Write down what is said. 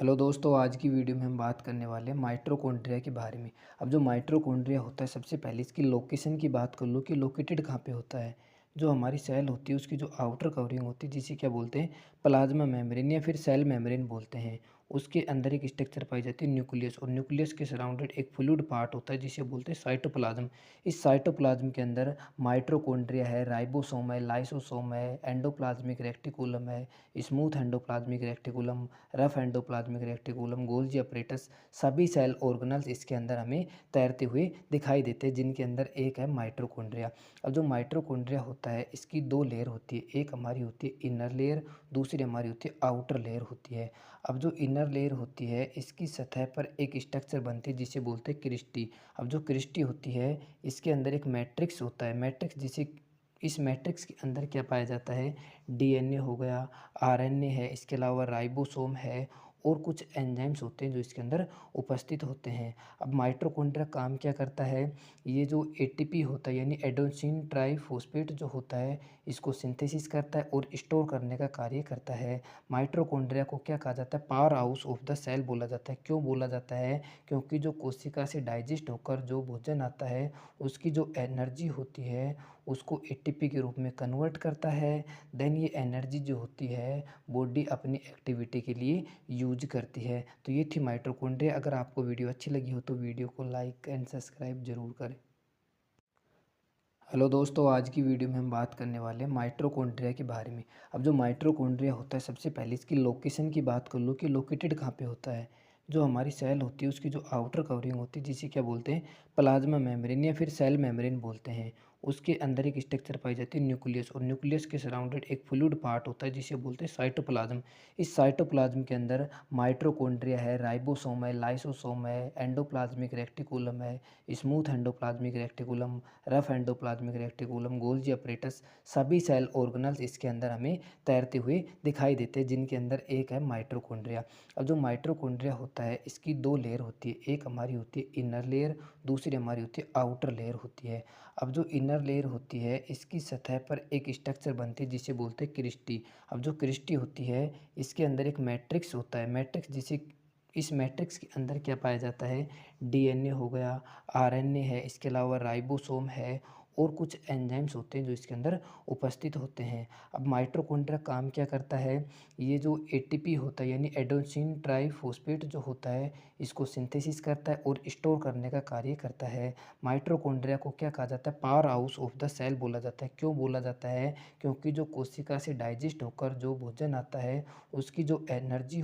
Hello दोस्तों, आज की वीडियो में हम बात करने वाले हैं माइटोकॉन्ड्रिया के बारे में। अब जो माइटोकॉन्ड्रिया होता है, सबसे पहले इसकी लोकेशन की बात कर लो कि लोकेटेड कहाँ पे होता है। जो हमारी सेल होती है उसकी जो आउटर कवरिंग होती है जिसे क्या बोलते हैं, प्लाज्मा मेम्ब्रेन या फिर सेल मेम्ब्रेन बोलते हैं। उसके अंदर एक स्ट्रक्चर पाई जाती है न्यूक्लियस, और न्यूक्लियस के सराउंडेड एक फ्लूइड पार्ट होता है जिसे बोलते हैं साइटोप्लाज्म। इस साइटोप्लाज्म के अंदर माइटोकॉन्ड्रिया है, राइबोसोम है, लाइसोसोम है, एंडोप्लाज्मिक रेक्टिकुलम है, smooth endoplasmic reticulum, rough endoplasmic reticulum, Golgi apparatus, सभी सेल ऑर्गेनल्स इसके अंदर हमें तैरते हुए दिखाई देते हैं, जिनके अंदर एक है माइटोकॉन्ड्रिया। अब जो माइटोकॉन्ड्रिया होता है इसकी दो लेयर होती है, एक हमारी होती है इनर लेयर, दूसरी हमारी होती है आउटर लेयर होती है। अब जो इनर लेयर होती है इसकी सतह पर एक स्ट्रक्चर बनती है जिसे बोलते हैं क्रिस्टी। अब जो क्रिस्टी होती है इसके अंदर एक मैट्रिक्स होता है, मैट्रिक्स जिसे इस मैट्रिक्स के अंदर क्या पाया जाता है, डीएनए हो गया, आरएनए है, इसके अलावा राइबोसोम है, और कुछ एंजाइम्स होते हैं जो इसके अंदर उपस्थित होते हैं। अब माइटोकॉन्ड्रिया काम क्या करता है, ये जो एटीपी होता है यानी एडेनोसिन ट्राइफॉस्फेट जो होता है, इसको सिंथेसिस करता है और स्टोर करने का कार्य करता है। माइटोकॉन्ड्रिया को क्या कहा जाता है, power house of the cell बोला जाता है। क्यों बोला जाता है, क्योंकि जो कोशिका से डाइजेस्ट होकर जो भोजन आता है उसकी जो एनर्जी होती है उसको एटीपी के रूप में कन्वर्ट करता है। देन ये एनर्जी जो होती है बॉडी अपनी एक्टिविटी के लिए यूज करती है। तो ये थी माइटोकॉन्ड्रिया। अगर आपको वीडियो अच्छी लगी हो तो वीडियो को लाइक एंड सब्सक्राइब जरूर करें। हेलो दोस्तों, आज की वीडियो में हम बात करने वाले हैं माइटोकॉन्ड्रिया के बारे में। अब जो माइटोकॉन्ड्रिया होता है, सबसे पहले इसकी लोकेशन की बात कर लो कि लोकेटेड कहाँ पे होता है। जो हमारी सेल होती है उसकी जो आउटर कवरिंग होती है जिसे क्या बोलते हैं, प्लाज्मा मेम्ब्रेन या फिर सेल मेम्ब्रेन बोलते हैं। उसके अंदर एक स्ट्रक्चर पाई जाती है न्यूक्लियस, और न्यूक्लियस के सराउंडेड एक फ्लूइड पार्ट होता है जिसे बोलते हैं साइटोप्लाज्म। इस साइटोप्लाज्म के अंदर माइटोकॉन्ड्रिया है, राइबोसोम है, लाइसोसोम है, एंडोप्लाज्मिक रेक्टिकुलम है, smooth endoplasmic reticulum, rough endoplasmic reticulum, Golgi apparatus, सभी सेल ऑर्गेनल्स इसके अंदर हमें तैरते हुए दिखाई देते हैं, जिनके अंदर एक है माइटोकॉन्ड्रिया। अब जो माइटोकॉन्ड्रिया होता है इसकी दो लेयर होती है, एक हमारी होती है इनर लेयर, दूसरी हमारी होती है आउटर लेयर होती है। अब जो इनर लेयर होती है इसकी सतह पर एक स्ट्रक्चर बनती है जिसे बोलते हैं क्रिस्टी। अब जो क्रिस्टी होती है इसके अंदर एक मैट्रिक्स होता है, मैट्रिक्स जिसे इस मैट्रिक्स के अंदर क्या पाया जाता है, डीएनए हो गया, आरएनए है, इसके अलावा राइबोसोम है, और कुछ एंजाइम्स होते हैं जो इसके अंदर उपस्थित होते हैं। अब माइटोकॉन्ड्रिया काम क्या करता है, ये जो एटीपी होता है यानी एडेनोसिन ट्राइफॉस्फेट जो होता है इसको सिंथेसिस करता है और स्टोर करने का कार्य करता है। माइटोकॉन्ड्रिया को क्या कहा जाता है, power house of the cell बोला जाता है। क्यों बोला जाता है, क्योंकि जो कोशिका से डाइजेस्ट होकर जो भोजन आता है उसकी जो एनर्जी